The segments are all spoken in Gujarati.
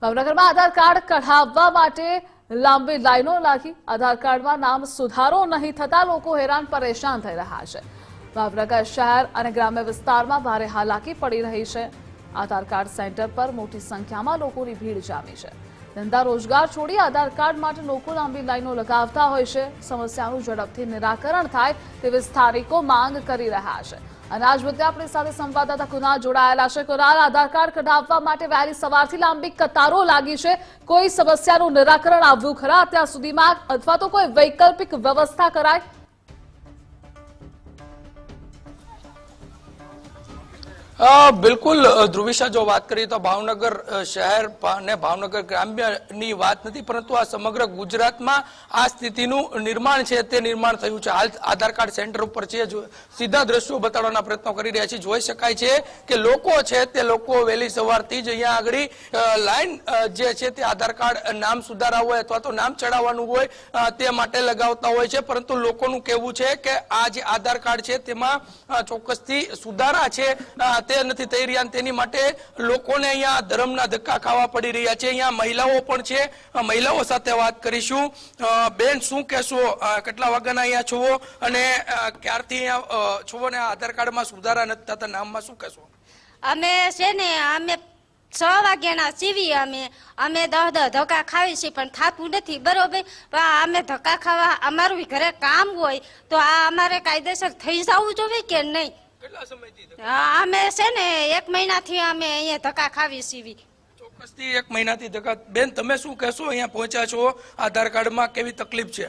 ભાવનગરમાં આધાર કાર્ડ કઢાવવા માટે લાંબી લાઈનો લાગી। આધાર કાર્ડમાં નામ સુધારો નહીં થતા લોકો હેરાન પરેશાન થઈ રહ્યા છે। ભાવનગર શહેર અને ગ્રામ્ય વિસ્તારમાં ભારે હાલાકી પડી રહી છે। આધાર કાર્ડ સેન્ટર પર મોટી સંખ્યામાં લોકોની ભીડ જામી છે। ધંધા રોજગાર છોડી આધાર કાર્ડ માટે લોકો લાંબી લાઈનો લગાવતા હોય છે। સમસ્યાનું ઝડપથી નિરાકરણ થાય તેવી સ્થાનિકો માંગ કરી રહ્યા છે। અને આજ મુદ્દે આપણી સાથે સંવાદદાતા કુનાલ જોડાયેલા છે। કુનાલ, આધાર કાર્ડ કઢાવવા માટે વહેલી સવારથી લાંબી કતારો લાગી છે। કોઈ સમસ્યાનું નિરાકરણ આવ્યું ખરા અત્યાર સુધીમાં, અથવા તો કોઈ વૈકલ્પિક વ્યવસ્થા કરાય? બિલકુલ ધ્રુવિશા, જો વાત કરીએ તો ભાવનગર શહેર અને ભાવનગર ગ્રામ્યની વાત નથી, પરંતુ આ સમગ્ર ગુજરાતમાં આ સ્થિતિનું નિર્માણ છે તે નિર્માણ થયું છે। હાલ આધાર કાર્ડ સેન્ટર ઉપર છે, સીધા દ્રશ્યો બતાડવાના પ્રયત્નો કરી રહ્યા છીએ। જોઈ શકાય છે કે લોકો છે તે લોકો વહેલી સવારથી જ અહીંયા આગળ લાઈન જે છે તે આધાર કાર્ડ નામ સુધારા હોય અથવા તો નામ ચડાવવાનું હોય તે માટે લગાવતા હોય છે। પરંતુ લોકોનું કહેવું છે કે આ જે આધાર કાર્ડ છે તેમાં ચોક્કસથી સુધારા છે તે નથી થઈ રહ્યા, તેની માટે લોકોને અહીંયા ધર્મના ધક્કા ખાવા પડી રહ્યા છે। અહીંયા મહિલાઓ પણ છે, મહિલાઓ સાથે વાત કરીશું। બેન, શું કહેશો? કેટલા વાગ્યાના અહીંયા છો અને ક્યારથી અહીંયા છો ને આધાર કાર્ડમાં સુધારા નથી થતા નામમાં, શું કહેશો? અમે છે ને અમે 6 વાગ્યાના સીવી અમે 10 ધક્કા ખાવી છીએ પણ થતું નથી, બરોબર। પણ અમે ધક્કા ખાવા, અમારું ઘરે કામ હોય તો આ અમારે કાયદેસર થઈ જવું જોઈએ કે નહીં? અમે છે ને 1 મહિનાથી અમે અહીંયા ધક્કા ખાવી સીવી। ચોક્કસથી 1 મહિનાથી ધક્કા। બેન, તમે શું કહેશો? અહીંયા પહોંચ્યા છો, આધાર કાર્ડમાં કેવી તકલીફ છે?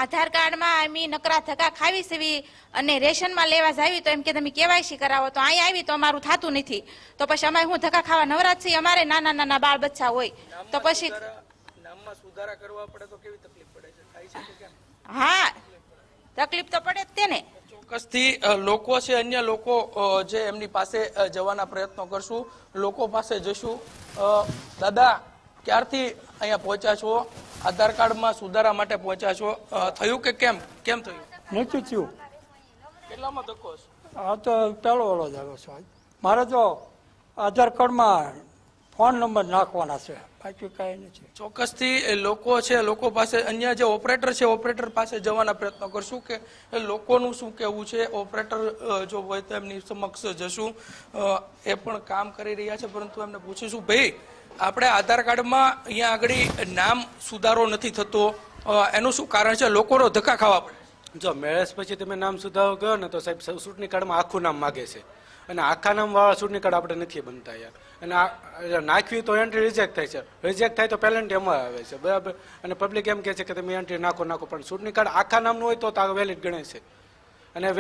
આધાર કાર્ડમાં અમે નકરા ધક્કા ખાવી સીવી અને રેશનમાં લેવા જાવી તો એમ કે તમે કેવાયસી કરાવો, તો અહીંયા આવી તો અમારું થતું નથી, તો પછી અમે હું ધક્કા ખાવા નવરાત છીએ। અમારે નાના નાના બાળ બચ્ચા હોય તો પછી નામમાં સુધારા કરવા પડે તો કેવી તકલીફ પડે છે? થાય છે કે કેમ? હા, તકલીફ તો પડે જ તેને। ચોક્કસથી લોકો છે, અન્ય લોકો જે એમની પાસે જવાના પ્રયત્નો કરશું, લોકો પાસે જશું। દાદા, ક્યારથી અહીંયા પહોંચ્યા છો? આધાર કાર્ડમાં સુધારા માટે પહોંચ્યા છો, થયું કે કેમ થયું? નથી થયું। કેટલામાં ધક્કો છે? આ તો પહેલો વાળો જ આવ્યો છે। મારે તો આધાર કાર્ડમાં ફોન નંબર નાખવાના છે, બાકી કાંઈ નથી। ચોક્કસથી લોકો છે, લોકો પાસે અન્ય જે ઓપરેટર છે, ઓપરેટર પાસે જવાના પ્રયત્નો કરશું કે લોકોનું શું કહેવું છે। ઓપરેટર જો હોય તો એમની સમક્ષ જશું, એ પણ કામ કરી રહ્યા છે, પરંતુ એમને પૂછીશું, ભાઈ આપણે આધાર કાર્ડમાં અહીંયા આગળ નામ સુધારો નથી થતો, એનું શું કારણ છે? લોકોનો ધક્કા ખાવા પડે? જો મેરેજ પછી તમે નામ સુધારો કરો ને તો સાહેબ ચૂંટણી કાર્ડમાં આખું નામ માગે છે, અને આખા નામ વાળા ચૂંટણી કાર્ડ આપણે નથી બનતા યાર, અને નાખવી તો એન્ટ્રી રિજેક્ટ થાય છે। રિજેક્ટ થાય તો પેનલ્ટી એમાં આવે છે, બરાબર। અને પબ્લિક એમ કહે છે કે તમે એન્ટ્રી નાખો, પણ ચૂંટણી કાર્ડ આખા નામનું હોય તો વેલિડ ગણે છે, અને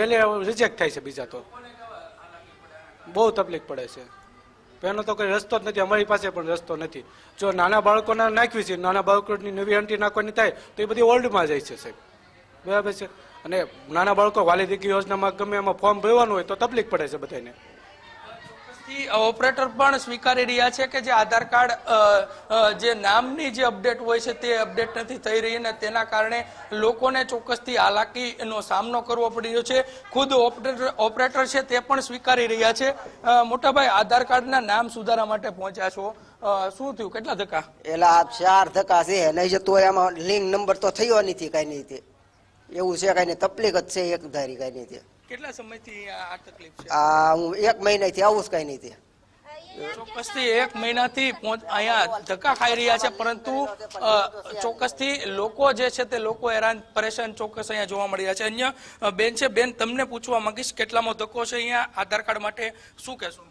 રિજેક્ટ થાય છે। બીજા તો બહુ તકલીફ પડે છે, એનો તો કોઈ રસ્તો જ નથી, અમારી પાસે પણ રસ્તો નથી। જો નાના બાળકોને નાખવી છે, નાના બાળકોની નવી એન્ટ્રી નાખવાની થાય તો એ બધી ઓલ્ડમાં જાય છે સાહેબ, બરાબર છે। અને નાના બાળકો વાલી દીકરી યોજનામાં ગમે એમાં ફોર્મ ભરવાનું હોય તો તકલીફ પડે છે બધાને। ઓપરેટર પણ સ્વીકારી રહ્યા છે કે જે આધાર કાર્ડ જે નામની જે અપડેટ હોય છે તે અપડેટ નથી થઈ રહી, અને તેના કારણે લોકોને ચોક્કસથી હાલાકીનો સામનો કરવો પડી રહ્યો છે। ખુદ ઓપરેટર છે તે પણ સ્વીકારી રહ્યા છે। મોટાભાઈ, આધાર કાર્ડના નામ સુધારા માટે પહોંચ્યા છો, શું થયું? કેટલા ધક્કા? એલા 4 ધક્કા છે, નહીં જતો એમાં લિંક નંબર તો થયો નથી, કઈ નહીં, એવું છે, કઈ નહીં, તકલીફ જ છે એક ધારી, કઈ નહીં। કેટલા સમયથી આ તકલીફ છે? હું 1 મહિનાથી આવું જ, કઈ નહીં। ચોક્કસથી 1 મહિનાથી અહીંયા ધક્કા ખાઈ રહ્યા છે, પરંતુ ચોક્કસથી લોકો જે છે તે લોકો હેરાન પરેશાન ચોક્કસ અહીંયા જોવા મળી રહ્યા છે। અન્ય બેન છે, બેન તમને પૂછવા માંગીશ, કેટલામો ધક્કો છે અહીંયા આધાર કાર્ડ માટે, શું કહેશો?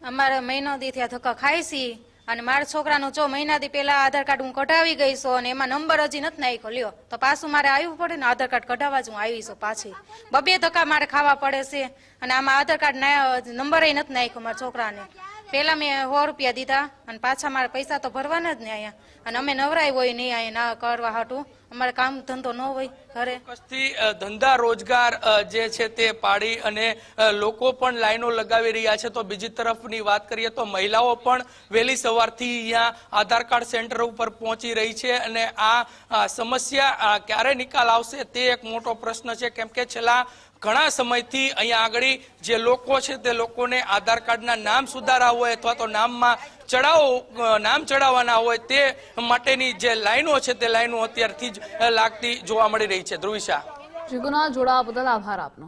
અમારે મહિનો દી થયા ધક્કા ખાઈ છી, અને મારા છોકરાનું 6 મહિનાથી પેલા આધાર કાર્ડ હું કઢાવી ગઈ છું, અને એમાં નંબર હજી નથી નાખ્યો, લ્યો તો પાછું મારે આવવું પડે ને આધાર કાર્ડ કઢાવવા જ હું આવી છું પાછી। 2 ધક્કા મારે ખાવા પડે છે, અને આમાં આધાર કાર્ડ નંબર નથી નાખ્યો મારા છોકરાને। પેલા મેં 100 રૂપિયા દીધા, અને પાછા મારે પૈસા તો ભરવાના જ ને અહીંયા, અને અમે નવરાય હોય નહીં અહીંયા ના કરવા હાટું, અમારે કામ ધંધો ન હોય ઘરે। ધંધા રોજગાર જે છે તે પાડી અને લોકો પણ લાઈનો લગાવી રહ્યા છે, તો બીજી તરફની વાત કરીએ તો મહિલાઓ પણ વહેલી સવારથી અહીંયા આધાર કાર્ડ સેન્ટર ઉપર પહોંચી રહી છે, અને આ સમસ્યા ક્યારે નિકાલ આવશે તે એક મોટો પ્રશ્ન છે, કેમ કે છેલ્લા ઘણા સમયથી અહીંયા આગળ જે લોકો છે તે લોકોને આધાર કાર્ડના નામ સુધારા હોય અથવા તો નામ ચડાવવાના હોય તે માટેની જે લાઈનો છે તે લાઈનો અત્યારથી જ લાગતી જોવા મળી રહી છે. ધ્રુવિશા, જીગુના જોડાવા બદલ આભાર આપનો.